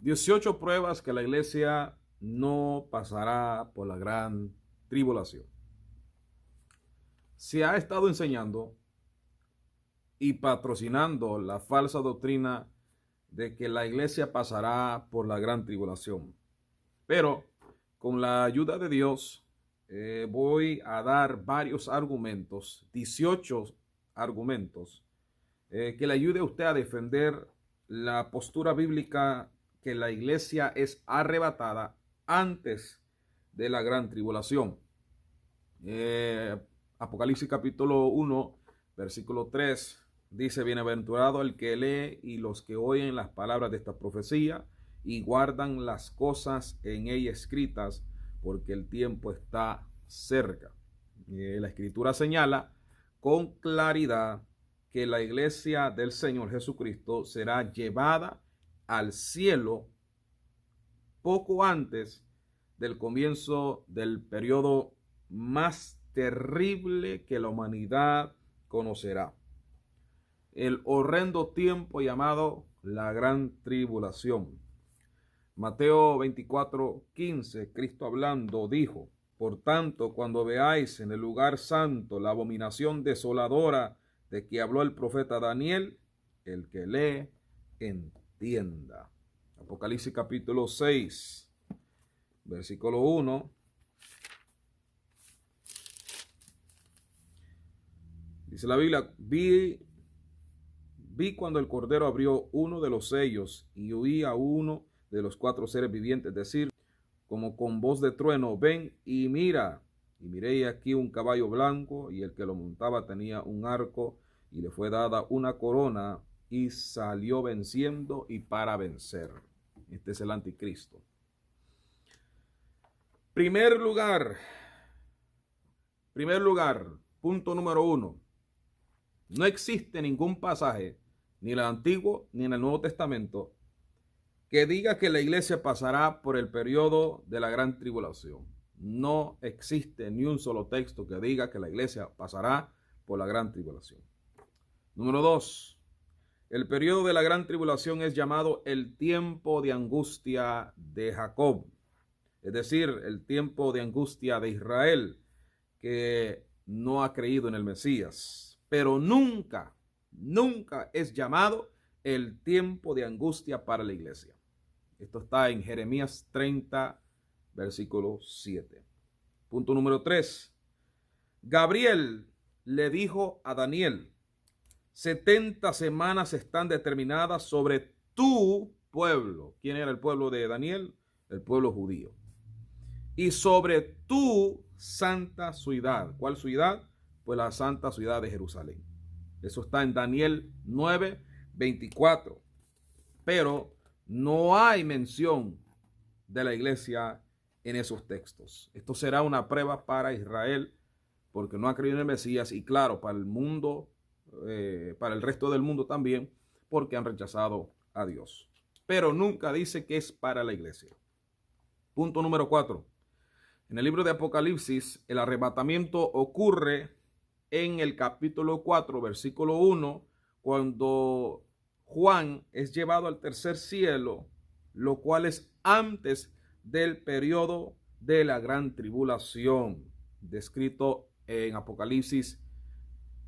18 pruebas que la iglesia no pasará por la gran tribulación. Se ha estado enseñando y patrocinando la falsa doctrina de que la iglesia pasará por la gran tribulación. Pero con la ayuda de Dios voy a dar varios argumentos, 18 argumentos, que le ayude a usted a defender la postura bíblica que la iglesia es arrebatada antes de la gran tribulación. Apocalipsis capítulo 1, versículo 3 dice: bienaventurado el que lee y los que oyen las palabras de esta profecía y guardan las cosas en ella escritas, porque el tiempo está cerca. La escritura señala con claridad que la iglesia del Señor Jesucristo será llevada al cielo poco antes del comienzo del periodo más terrible que la humanidad conocerá, el horrendo tiempo llamado la gran tribulación. Mateo 24:15, Cristo hablando dijo: por tanto, cuando veáis en el lugar santo la abominación desoladora de que habló el profeta Daniel, el que lee, entienda. Apocalipsis capítulo 6, versículo 1. Dice la Biblia: vi cuando el Cordero abrió uno de los sellos y oí a uno de los 4 seres vivientes decir, como con voz de trueno: ven y mira. Y miré aquí un caballo blanco, y el que lo montaba tenía un arco, y le fue dada una corona, y salió venciendo y para vencer. Este es el anticristo. Primer lugar, punto número 1. No existe ningún pasaje, ni en el Antiguo ni en el Nuevo Testamento, que diga que la iglesia pasará por el periodo de la gran tribulación. No existe ni un solo texto que diga que la iglesia pasará por la gran tribulación. Número 2. El periodo de la gran tribulación es llamado el tiempo de angustia de Jacob, es decir, el tiempo de angustia de Israel, que no ha creído en el Mesías. Pero nunca es llamado el tiempo de angustia para la iglesia. Esto está en Jeremías 30, versículo 7. Punto número 3. Gabriel le dijo a Daniel: 70 semanas están determinadas sobre tu pueblo. ¿Quién era el pueblo de Daniel? El pueblo judío. Y sobre tu santa ciudad. ¿Cuál ciudad? Pues la santa ciudad de Jerusalén. Eso está en Daniel 9, 24. Pero no hay mención de la iglesia en esos textos. Esto será una prueba para Israel, porque no ha creído en el Mesías, y claro, para el mundo, para el resto del mundo también, porque han rechazado a Dios. Pero nunca dice que es para la iglesia. Punto número 4. En el libro de Apocalipsis, el arrebatamiento ocurre en el capítulo 4, versículo 1, cuando Juan es llevado al tercer cielo, lo cual es antes del periodo de la gran tribulación, descrito en Apocalipsis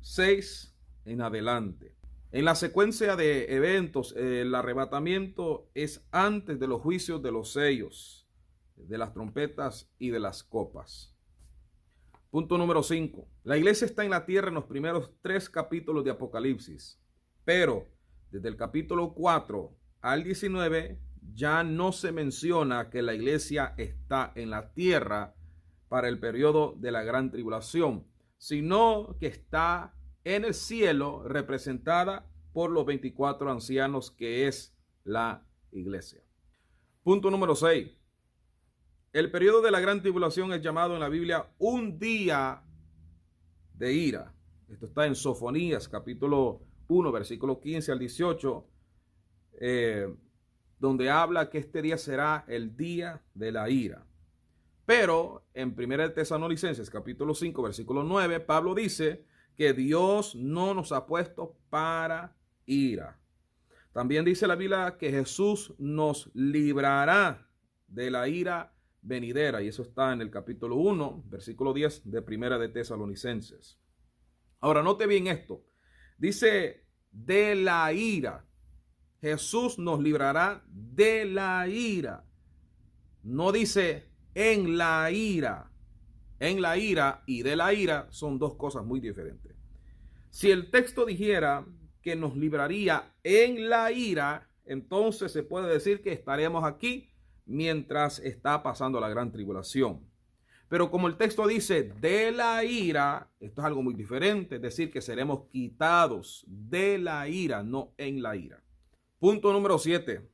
6 en adelante. En la secuencia de eventos, el arrebatamiento es antes de los juicios de los sellos, de las trompetas y de las copas. Punto número 5. La iglesia está en la tierra en los primeros 3 capítulos de Apocalipsis, pero desde el capítulo 4 al 19 ya no se menciona que la iglesia está en la tierra para el periodo de la gran tribulación, sino que está en el cielo, representada por los 24 ancianos, que es la iglesia. Punto número 6. El periodo de la gran tribulación es llamado en la Biblia un día de ira. Esto está en Sofonías capítulo 1, versículo 15 al 18, donde habla que este día será el día de la ira. Pero en 1 Tesalonicenses capítulo 5, versículo 9, Pablo dice que Dios no nos ha puesto para ira. También dice la Biblia que Jesús nos librará de la ira venidera. Y eso está en el capítulo 1, versículo 10 de Primera de Tesalonicenses. Ahora, note bien esto. Dice de la ira. Jesús nos librará de la ira. No dice en la ira. En la ira y de la ira son dos cosas muy diferentes. Si el texto dijera que nos libraría en la ira, entonces se puede decir que estaremos aquí mientras está pasando la gran tribulación. Pero como el texto dice de la ira, esto es algo muy diferente, es decir, que seremos quitados de la ira, no en la ira. Punto número 7.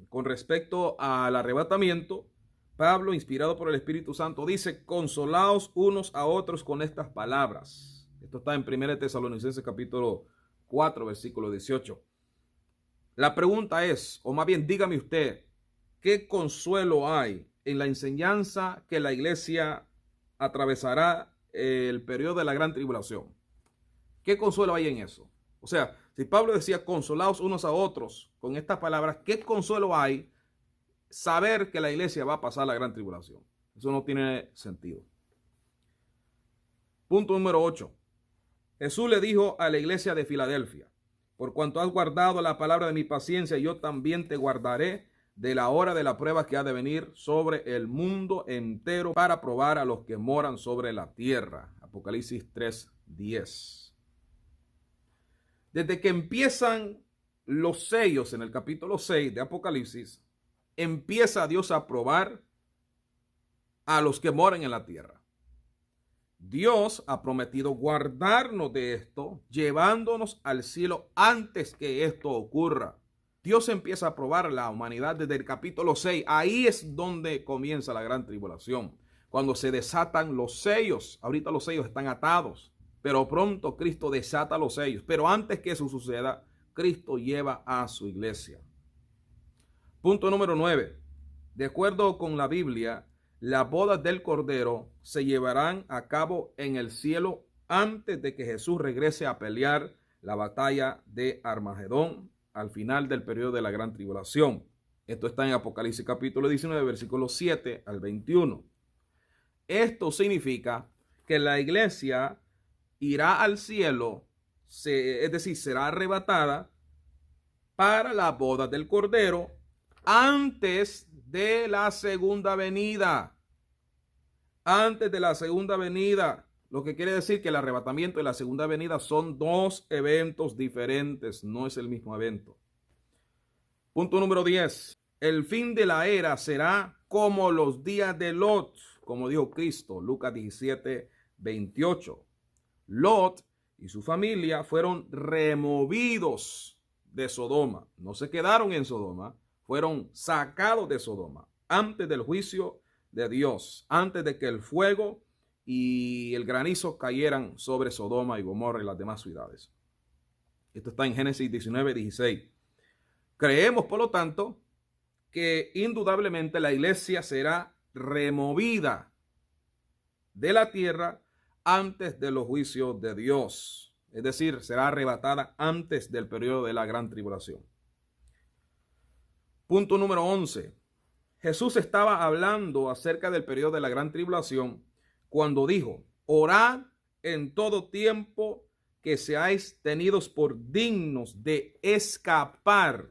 Con respecto al arrebatamiento, Pablo, inspirado por el Espíritu Santo, dice, consolaos unos a otros con estas palabras. Esto está en 1 Tesalonicenses capítulo 4, versículo 18. La pregunta es, o más bien dígame usted, ¿qué consuelo hay en la enseñanza que la iglesia atravesará el periodo de la gran tribulación? ¿Qué consuelo hay en eso? O sea, si Pablo decía consolaos unos a otros con estas palabras, ¿qué consuelo hay saber que la iglesia va a pasar la gran tribulación? Eso no tiene sentido. Punto número 8. Jesús le dijo a la iglesia de Filadelfia, por cuanto has guardado la palabra de mi paciencia, yo también te guardaré de la hora de la prueba que ha de venir sobre el mundo entero para probar a los que moran sobre la tierra. Apocalipsis 3:10. Desde que empiezan los sellos en el capítulo 6 de Apocalipsis, empieza Dios a probar a los que moran en la tierra. Dios ha prometido guardarnos de esto, llevándonos al cielo antes que esto ocurra. Dios empieza a probar a la humanidad desde el capítulo 6. Ahí es donde comienza la gran tribulación, cuando se desatan los sellos. Ahorita los sellos están atados, pero pronto Cristo desata los sellos. Pero antes que eso suceda, Cristo lleva a su iglesia. Punto número 9. De acuerdo con la Biblia, las bodas del Cordero se llevarán a cabo en el cielo antes de que Jesús regrese a pelear la batalla de Armagedón al final del periodo de la gran tribulación. Esto está en Apocalipsis capítulo 19, versículos 7 al 21. Esto significa que la iglesia irá al cielo, es decir, será arrebatada para la boda del Cordero antes de la segunda venida. Antes de la segunda venida. Lo que quiere decir que el arrebatamiento y la segunda venida son dos eventos diferentes. No es el mismo evento. Punto número 10. El fin de la era será como los días de Lot, como dijo Cristo, Lucas 17:28. Lot y su familia fueron removidos de Sodoma. No se quedaron en Sodoma. Fueron sacados de Sodoma antes del juicio de Dios, antes de que el fuego y el granizo cayeran sobre Sodoma y Gomorra y las demás ciudades. Esto está en Génesis 19:16. Creemos, por lo tanto, que indudablemente la iglesia será removida de la tierra antes de los juicios de Dios. Es decir, será arrebatada antes del periodo de la gran tribulación. Punto número 11. Jesús estaba hablando acerca del periodo de la gran tribulación cuando dijo, orad en todo tiempo que seáis tenidos por dignos de escapar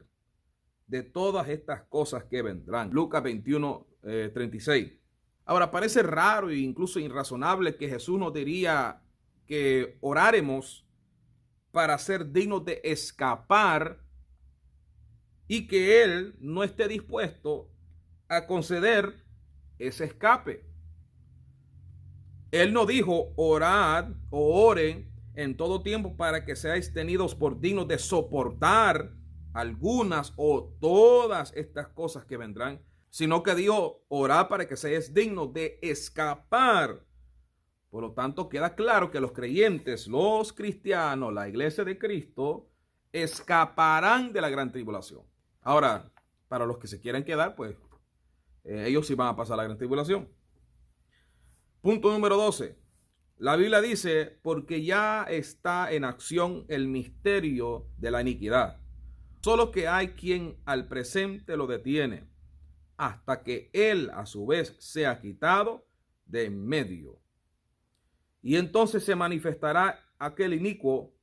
de todas estas cosas que vendrán. Lucas 21:36. Ahora, parece raro e incluso irrazonable que Jesús nos diría que oráremos para ser dignos de escapar y que Él no esté dispuesto a conceder ese escape. Él no dijo orad o oren en todo tiempo para que seáis tenidos por dignos de soportar algunas o todas estas cosas que vendrán, sino que dijo orad para que seáis dignos de escapar. Por lo tanto, queda claro que los creyentes, los cristianos, la iglesia de Cristo, escaparán de la gran tribulación. Ahora, para los que se quieran quedar, pues ellos sí van a pasar la gran tribulación. Punto número 12. La Biblia dice, porque ya está en acción el misterio de la iniquidad. Solo que hay quien al presente lo detiene, hasta que él a su vez sea quitado de en medio. Y entonces se manifestará aquel inicuo,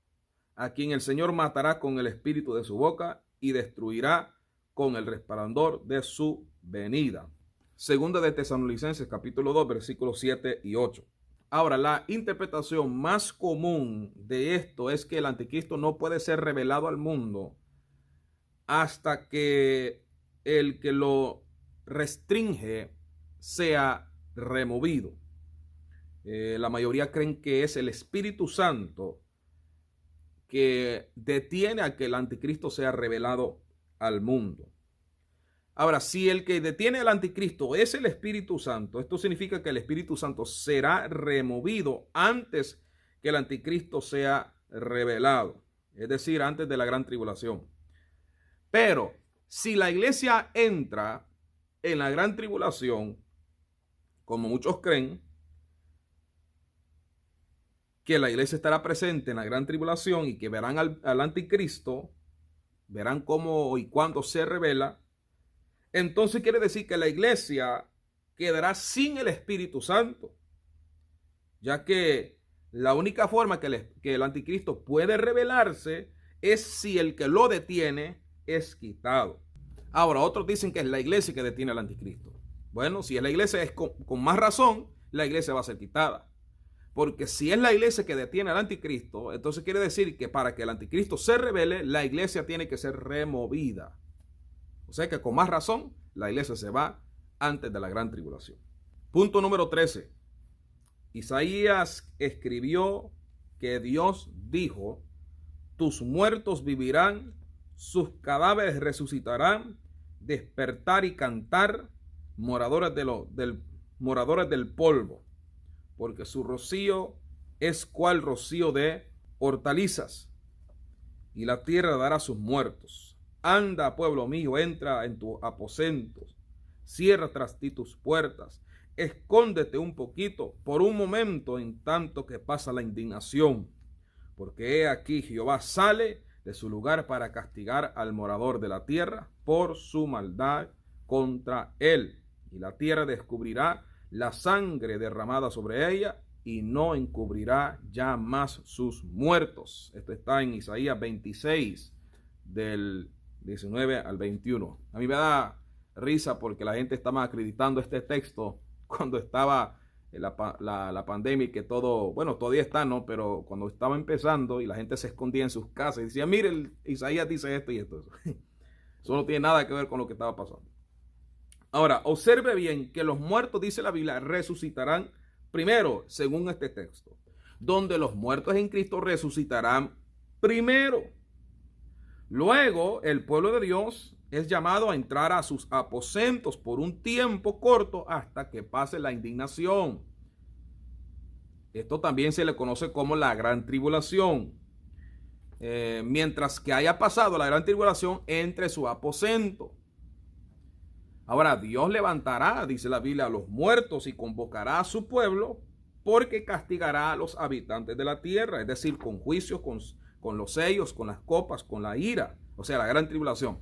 a quien el Señor matará con el espíritu de su boca y destruirá con el resplandor de su venida. Segunda de Tesalonicenses capítulo 2 versículos 7 y 8. Ahora, la interpretación más común de esto es que el anticristo no puede ser revelado al mundo hasta que el que lo restringe sea removido. La mayoría creen que es el Espíritu Santo que detiene a que el anticristo sea revelado al mundo. Ahora, si el que detiene al anticristo es el Espíritu Santo, esto significa que el Espíritu Santo será removido antes que el anticristo sea revelado, es decir, antes de la gran tribulación. Pero si la iglesia entra en la gran tribulación, como muchos creen, que la iglesia estará presente en la gran tribulación y que verán al anticristo, verán cómo y cuándo se revela, entonces quiere decir que la iglesia quedará sin el Espíritu Santo, ya que la única forma que el anticristo puede revelarse es si el que lo detiene es quitado. Ahora, otros dicen que es la iglesia que detiene al anticristo. Bueno, si es la iglesia, es con más razón, la iglesia va a ser quitada. Porque si es la iglesia que detiene al anticristo, entonces quiere decir que para que el anticristo se revele, la iglesia tiene que ser removida. O sea que con más razón, la iglesia se va antes de la gran tribulación. Punto número 13. Isaías escribió que Dios dijo: tus muertos vivirán, sus cadáveres resucitarán, despertar y cantar, moradores del polvo, porque su rocío es cual rocío de hortalizas, y la tierra dará sus muertos. Anda, pueblo mío, entra en tus aposentos, cierra tras ti tus puertas, escóndete un poquito por un momento en tanto que pasa la indignación, porque he aquí Jehová sale de su lugar para castigar al morador de la tierra por su maldad contra él, y la tierra descubrirá la sangre derramada sobre ella y no encubrirá ya más sus muertos. Esto está en Isaías 26 del 19 al 21. A mí me da risa porque la gente estaba acreditando este texto cuando estaba la pandemia y que todo, bueno, todavía está, ¿no? Pero cuando estaba empezando y la gente se escondía en sus casas y decía, mire, Isaías dice esto y esto. Eso no tiene nada que ver con lo que estaba pasando. Ahora, observe bien que los muertos, dice la Biblia, resucitarán primero, según este texto, donde los muertos en Cristo resucitarán primero. Luego, el pueblo de Dios es llamado a entrar a sus aposentos por un tiempo corto hasta que pase la indignación. Esto también se le conoce como la gran tribulación. Mientras que haya pasado la gran tribulación, entre su aposento. Ahora, Dios levantará, dice la Biblia, a los muertos y convocará a su pueblo, porque castigará a los habitantes de la tierra, es decir, con juicios, con los sellos, con las copas, con la ira, o sea, la gran tribulación.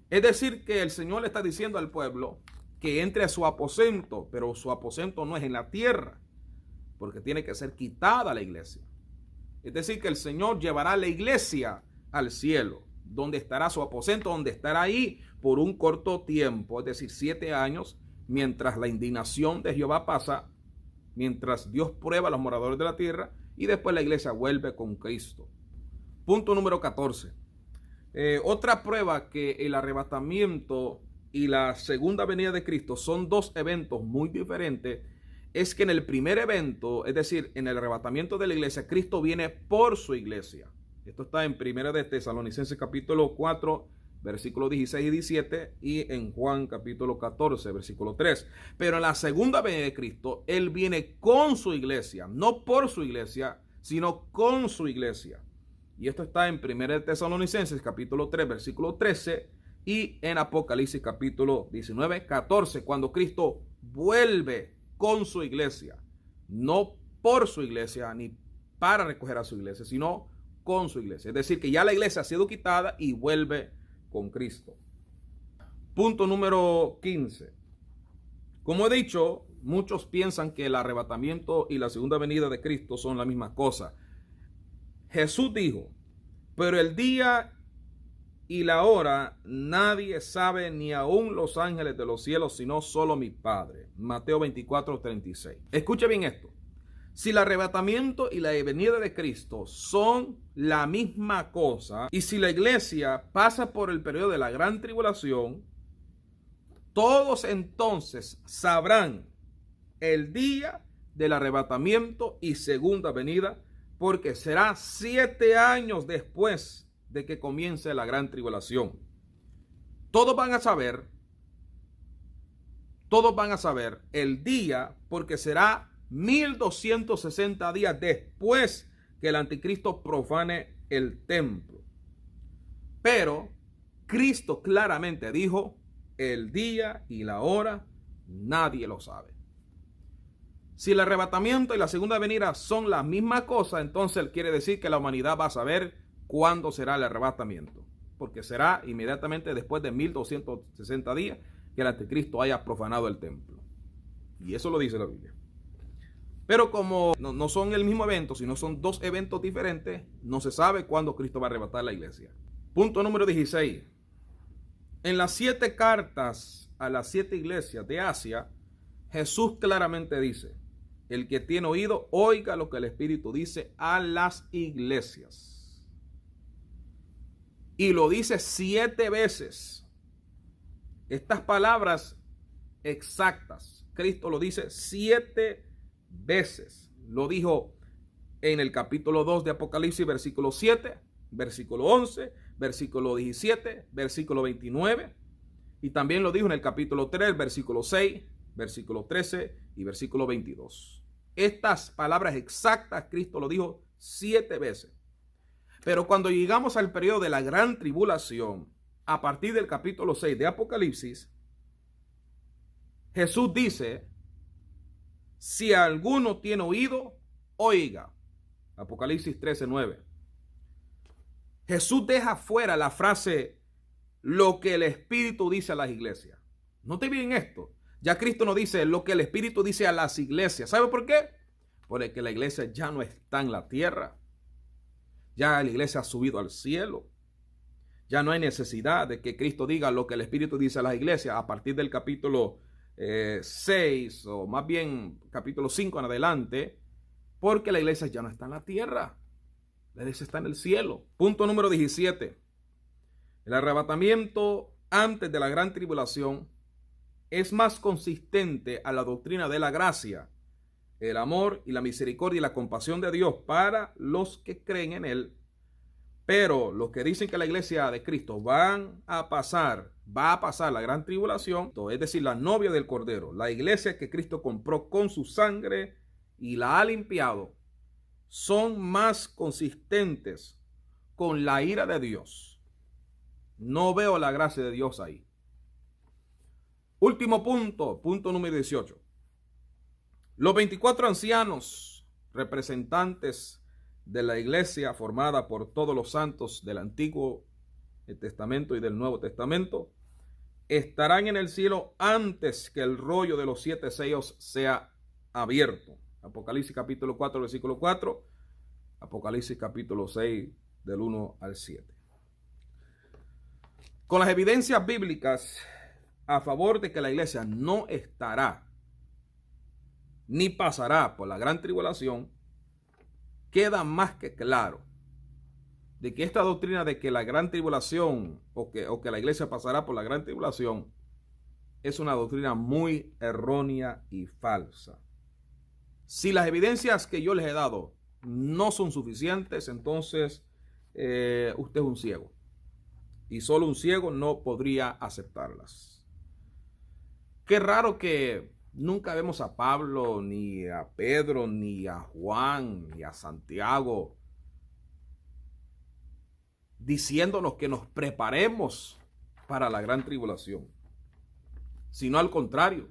Es decir, que el Señor le está diciendo al pueblo que entre a su aposento, pero su aposento no es en la tierra, porque tiene que ser quitada la iglesia. Es decir, que el Señor llevará la iglesia al cielo, donde estará su aposento, donde estará ahí por un corto tiempo, es decir, 7 años, mientras la indignación de Jehová pasa, mientras Dios prueba a los moradores de la tierra, y después la iglesia vuelve con Cristo. Punto número 14. Otra prueba que el arrebatamiento y la segunda venida de Cristo son dos eventos muy diferentes, es que en el primer evento, es decir, en el arrebatamiento de la iglesia, Cristo viene por su iglesia. Esto está en 1 de Tesalonicenses capítulo 4, versículos 16 y 17, y en Juan capítulo 14, versículo 3. Pero en la segunda venida de Cristo, Él viene con su iglesia, no por su iglesia, sino con su iglesia. Y esto está en 1 de Tesalonicenses capítulo 3, versículo 13, y en Apocalipsis capítulo 19, 14, cuando Cristo vuelve con su iglesia, no por su iglesia, ni para recoger a su iglesia, sino con su iglesia. Es decir, que ya la iglesia ha sido quitada y vuelve con Cristo. Punto número 15. Como he dicho, muchos piensan que el arrebatamiento y la segunda venida de Cristo son la misma cosa. Jesús dijo, pero el día y la hora nadie sabe, ni aun los ángeles de los cielos, sino solo mi Padre. Mateo 24:36. Escuche bien esto. Si el arrebatamiento y la venida de Cristo son la misma cosa, y si la iglesia pasa por el periodo de la gran tribulación, todos entonces sabrán el día del arrebatamiento y segunda venida, porque será 7 años después de que comience la gran tribulación. Todos van a saber el día, porque será 1260 días después que el anticristo profane el templo. Pero Cristo claramente dijo, el día y la hora nadie lo sabe. Si el arrebatamiento y la segunda venida son la misma cosa, entonces él quiere decir que la humanidad va a saber cuándo será el arrebatamiento, porque será inmediatamente después de 1260 días que el anticristo haya profanado el templo. Y eso lo dice la Biblia. Pero como no son el mismo evento, sino son dos eventos diferentes, no se sabe cuándo Cristo va a arrebatar la iglesia. Punto número 16. En las 7 cartas a las 7 iglesias de Asia, Jesús claramente dice, el que tiene oído, oiga lo que el Espíritu dice a las iglesias. Y lo dice 7 veces. Estas palabras exactas, Cristo lo dice 7 veces. Lo dijo en el capítulo 2 de Apocalipsis, versículo 7, versículo 11, versículo 17, versículo 29. Y también lo dijo en el capítulo 3, versículo 6, versículo 13 y versículo 22. Estas palabras exactas, Cristo lo dijo 7 veces. Pero cuando llegamos al periodo de la gran tribulación, a partir del capítulo 6 de Apocalipsis, Jesús dice, si alguno tiene oído, oiga. Apocalipsis 13:9. Jesús deja fuera la frase, lo que el Espíritu dice a las iglesias. Note bien esto. Ya Cristo nos dice lo que el Espíritu dice a las iglesias. ¿Sabe por qué? Porque la iglesia ya no está en la tierra. Ya la iglesia ha subido al cielo. Ya no hay necesidad de que Cristo diga lo que el Espíritu dice a las iglesias a partir del capítulo 6 o más bien capítulo 5 en adelante, porque la iglesia ya no está en la tierra. La iglesia está en el cielo. Punto número 17. El arrebatamiento antes de la gran tribulación es más consistente a la doctrina de la gracia, el amor y la misericordia y la compasión de Dios para los que creen en Él. Pero los que dicen que la iglesia de Cristo va a pasar la gran tribulación, es decir, la novia del Cordero, la iglesia que Cristo compró con su sangre y la ha limpiado, son más consistentes con la ira de Dios. No veo la gracia de Dios ahí. Último punto, punto número 18. Los 24 ancianos, representantes de la iglesia formada por todos los santos del Antiguo Testamento y del Nuevo Testamento, estarán en el cielo antes que el rollo de los 7 sellos sea abierto. Apocalipsis capítulo 4, versículo 4, Apocalipsis capítulo 6, del 1 al 7. Con las evidencias bíblicas a favor de que la iglesia no estará ni pasará por la gran tribulación, queda más que claro de que esta doctrina de que la gran tribulación o que la iglesia pasará por la gran tribulación es una doctrina muy errónea y falsa. Si las evidencias que yo les he dado no son suficientes, entonces usted es un ciego. Y solo un ciego no podría aceptarlas. Qué raro que nunca vemos a Pablo, ni a Pedro, ni a Juan, ni a Santiago diciéndonos que nos preparemos para la gran tribulación, sino al contrario.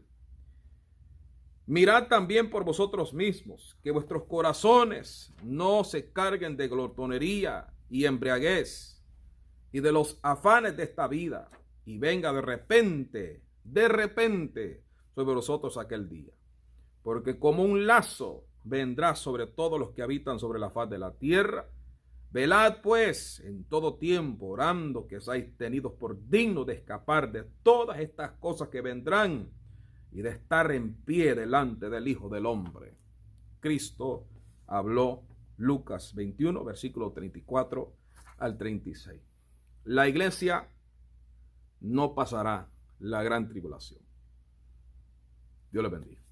Mirad también por vosotros mismos, que vuestros corazones no se carguen de glotonería y embriaguez, y de los afanes de esta vida, y venga de repente sobre vosotros aquel día. Porque como un lazo vendrá sobre todos los que habitan sobre la faz de la tierra. Velad pues en todo tiempo, orando que seáis tenidos por dignos de escapar de todas estas cosas que vendrán y de estar en pie delante del Hijo del Hombre. Cristo habló, Lucas 21, versículo 34 al 36. La iglesia no pasará la gran tribulación. Dios les bendiga.